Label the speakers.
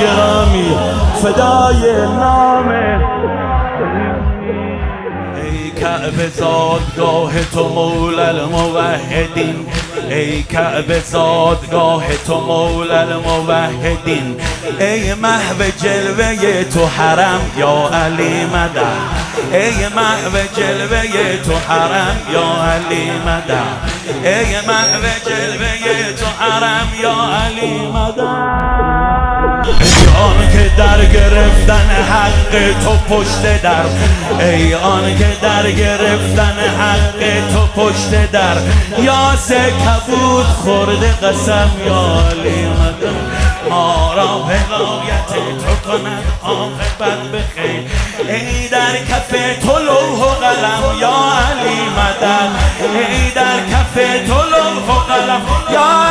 Speaker 1: گرامی فدای نام. ای کعبه زادگاه تو مولا الموحدین، ای کعبه زادگاه تو مولا الموحدین، ای محو جلوه تو حرم یا علی مدد، ای محو جلوه تو حرم یا علی مدد، ای محو جلوه تو حرم یا علی مدد. ای آن که در گرفتن حق تو پشت در، ای آن که در گرفتن حق تو پشت در، یا کبود خورده قسم یا علی مدد، ما را ولایت تو کند عاقبت بخیر، ای در کف تو لوح و قلم یا علی مدد، ای در کف تو لوح و قلم یا